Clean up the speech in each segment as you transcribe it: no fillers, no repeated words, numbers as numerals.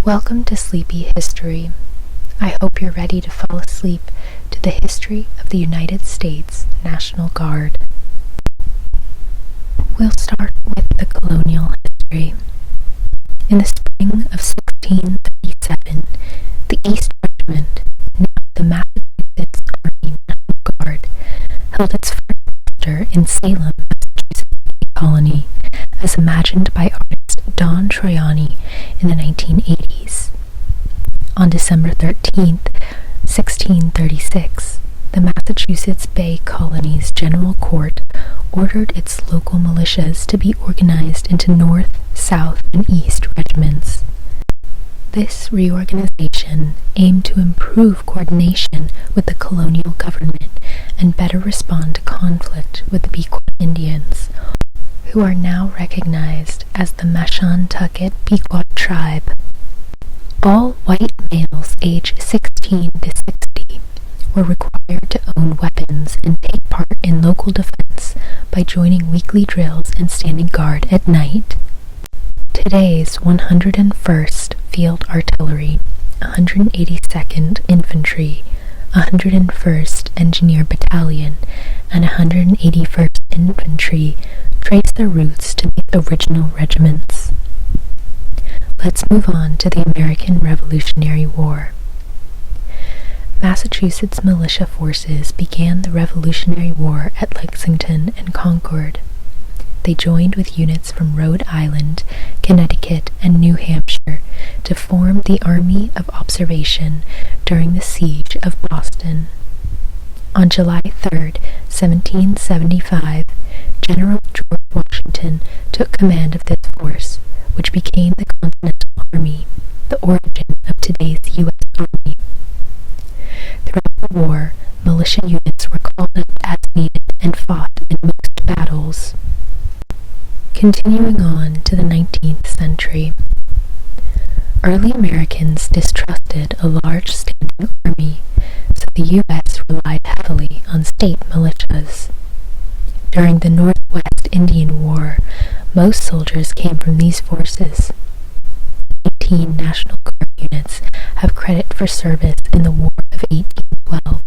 Welcome to Sleepy History. I hope you're ready to fall asleep to the history of the United States National Guard. We'll start with the colonial history. In the spring of 1637, the East Regiment, now the Massachusetts Army National Guard, held its first muster in Salem, Massachusetts colony, as imagined by artist Don Troiani in the 1980s. On December 13th, 1636, the Massachusetts Bay Colony's General Court ordered its local militias to be organized into North, South, and East regiments. This reorganization aimed to improve coordination with the colonial government and better respond to conflict with the Pequot Indians, who are now recognized as the Mashantucket Pequot tribe. All white males aged 16 to 60 were required to own weapons and take part in local defense by joining weekly drills and standing guard at night. Today's 101st Field Artillery, 182nd Infantry, 101st Engineer Battalion, and 181st Infantry trace their roots to the original regiments. Let's move on to the American Revolutionary War. Massachusetts militia forces began the Revolutionary War at Lexington and Concord. They joined with units from Rhode Island, Connecticut, and New Hampshire to form the Army of Observation during the Siege of Boston. On July 3, 1775, General George Washington took command of this force, which became the Continental Army, the origin of today's U.S. Army. Throughout the war, militia units were called up as needed and fought in most battles. Continuing on to the 19th century. Early Americans distrusted a large standing army, so the U.S. relied heavily on state militias. During the Northwest Indian War, most soldiers came from these forces. 19 National Guard units have credit for service in the War of 1812.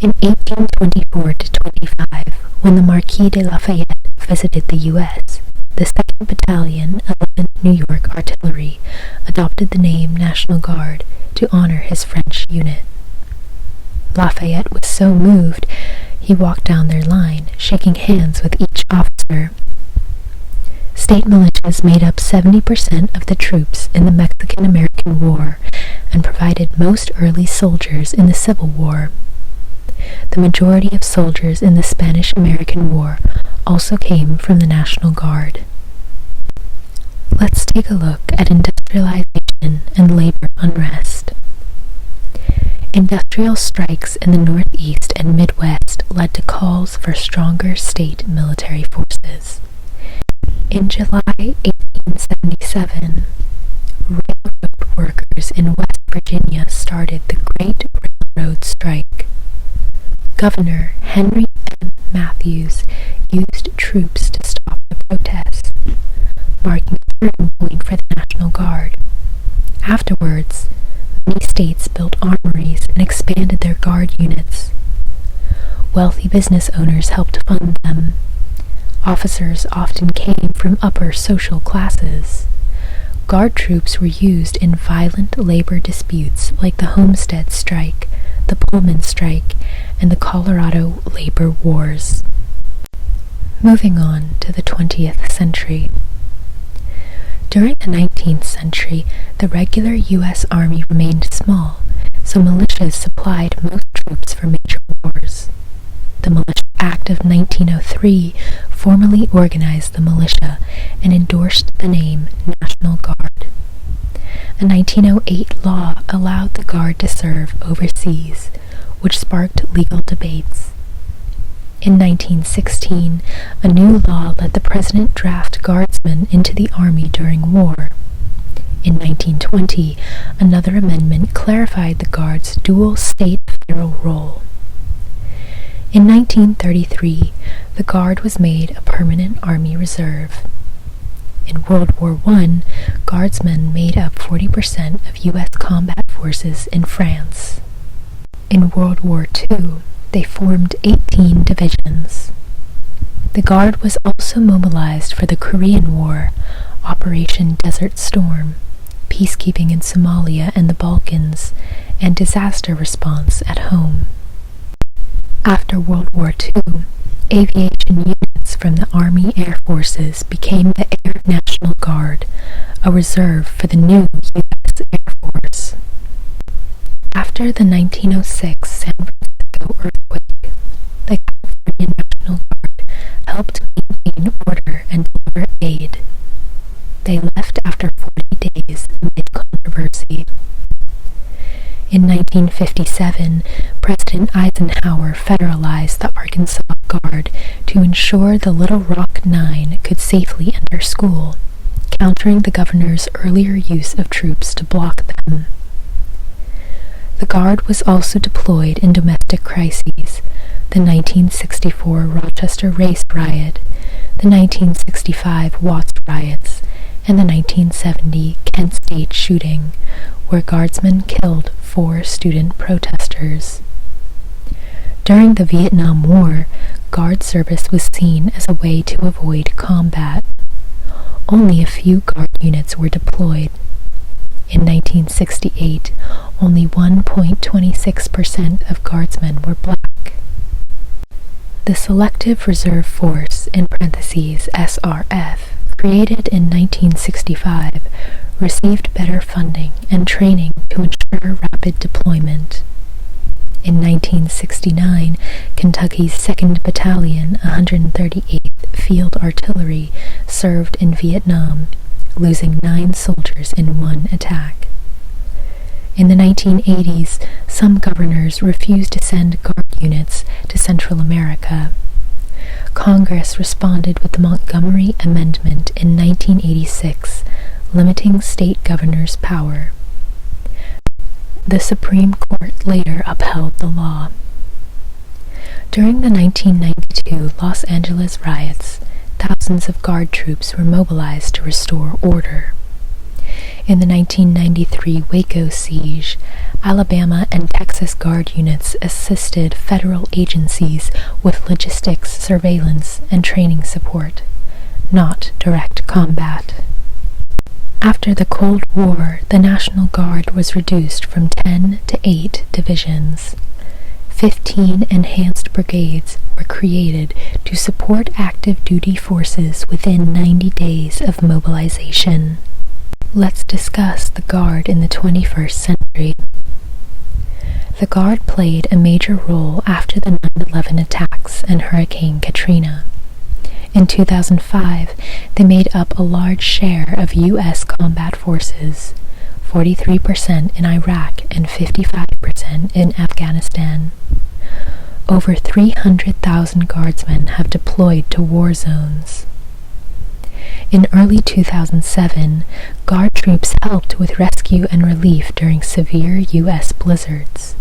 In 1824 to 25, when the Marquis de Lafayette visited the U.S., the 2nd Battalion, 11th New York Artillery, adopted the name National Guard to honor his French unit. Lafayette was so moved, he walked down their line, shaking hands with each officer. State militias made up 70% of the troops in the Mexican-American War and provided most early soldiers in the Civil War. The majority of soldiers in the Spanish-American War also came from the National Guard. Let's take a look at industrialization and labor unrest. Industrial strikes in the Northeast and Midwest led to calls for stronger state military forces. In July 1877, railroad workers in West Virginia started the Great Railroad Strike. Governor Henry M. Matthews used troops to stop the protests, marking a turning point for the National Guard. Afterwards, many states built armories and expanded their guard units. Wealthy business owners helped fund them. Officers often came from upper social classes. Guard troops were used in violent labor disputes like the Homestead Strike, the Pullman Strike, and the Colorado Labor Wars. Moving on to the 20th century. During the 19th century, the regular U.S. Army remained small, so militias supplied most troops for major wars. The Militia Act of 1903 formally organized the militia and endorsed the name National Guard. A 1908 law allowed the Guard to serve overseas, which sparked legal debates. In 1916, a new law let the president draft guardsmen into the army during war. In 1920, another amendment clarified the Guard's dual state-federal role. In 1933, the Guard was made a permanent Army reserve. In World War I, Guardsmen made up 40% of U.S. combat forces in France. In World War II, they formed 18 divisions. The Guard was also mobilized for the Korean War, Operation Desert Storm, peacekeeping in Somalia and the Balkans, and disaster response at home. After World War II, aviation units from the Army Air Forces became the Air National Guard, a reserve for the new U.S. Air Force. After the 1906 San Francisco earthquake, the California National Guard helped maintain order and deliver aid. They left after 40 days amid controversy. In 1957, President Eisenhower federalized the Arkansas Guard to ensure the Little Rock Nine could safely enter school, countering the governor's earlier use of troops to block them. The Guard was also deployed in domestic crises, the 1964 Rochester race riot, the 1965 Watts riots, and the 1970 Kent State shooting, where Guardsmen killed 4 student protesters. During the Vietnam War, Guard service was seen as a way to avoid combat. Only a few Guard units were deployed. In 1968, only 1.26% of Guardsmen were black. The Selective Reserve Force, in parentheses SRF, created in 1965, received better funding and training to ensure rapid deployment. In 1969, Kentucky's 2nd Battalion, 138th Field Artillery, served in Vietnam, losing 9 soldiers in one attack. In the 1980s, some governors refused to send Guard units to Central America. Congress responded with the Montgomery Amendment in 1986, limiting state governors' power. The Supreme Court later upheld the law. During the 1992 Los Angeles riots, thousands of Guard troops were mobilized to restore order. In the 1993 Waco siege, Alabama and Texas Guard units assisted federal agencies with logistics, surveillance, and training support, not direct combat. After the Cold War, the National Guard was reduced from 10 to 8 divisions. 15 enhanced brigades were created to support active duty forces within 90 days of mobilization. Let's discuss the Guard in the 21st century. The Guard played a major role after the 9/11 attacks and Hurricane Katrina. In 2005, they made up a large share of U.S. combat forces, 43% in Iraq and 55% in Afghanistan. Over 300,000 Guardsmen have deployed to war zones. In early 2007, Guard troops helped with rescue and relief during severe U.S. blizzards.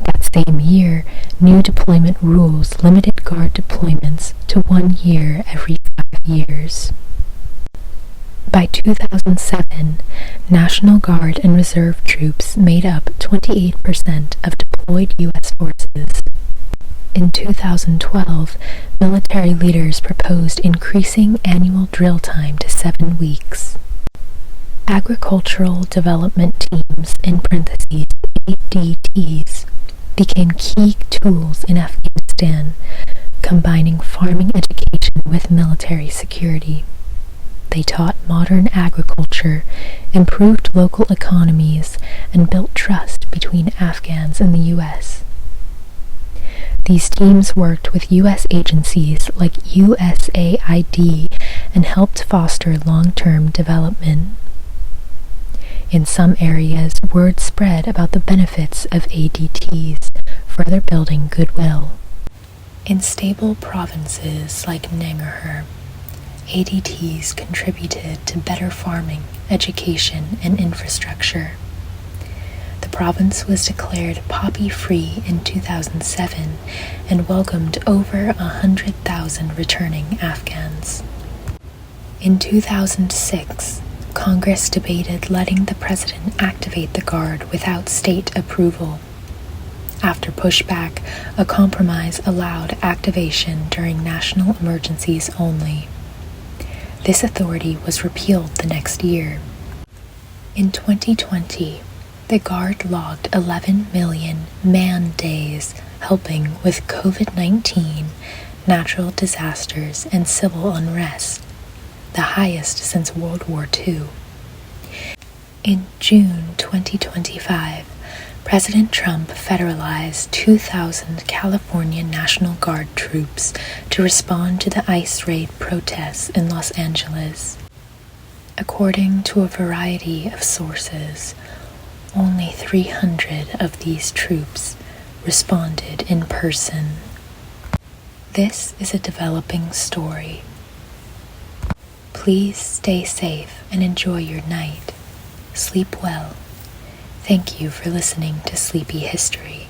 That same year, new deployment rules limited Guard deployments to 1 year every 5 years. By 2007, National Guard and Reserve troops made up 28% of deployed U.S. forces. In 2012, military leaders proposed increasing annual drill time to 7 weeks. Agricultural Development Teams, in parentheses ADTs, became key tools in Afghanistan, combining farming education with military security. They taught modern agriculture, improved local economies, and built trust between Afghans and the U.S. These teams worked with U.S. agencies like USAID and helped foster long-term development. In some areas, word spread about the benefits of ADTs, further building goodwill. In stable provinces like Nangarhar, ADTs contributed to better farming, education, and infrastructure. The province was declared poppy-free in 2007 and welcomed over 100,000 returning Afghans. In 2006, Congress debated letting the president activate the Guard without state approval. After pushback, a compromise allowed activation during national emergencies only. This authority was repealed the next year. In 2020, the Guard logged 11 million man-days helping with COVID-19, natural disasters, and civil unrest, the highest since World War II. In June 2025, President Trump federalized 2,000 California National Guard troops to respond to the ICE raid protests in Los Angeles. According to a variety of sources, only 300 of these troops responded in person. This is a developing story. Please stay safe and enjoy your night. Sleep well. Thank you for listening to Sleepy History.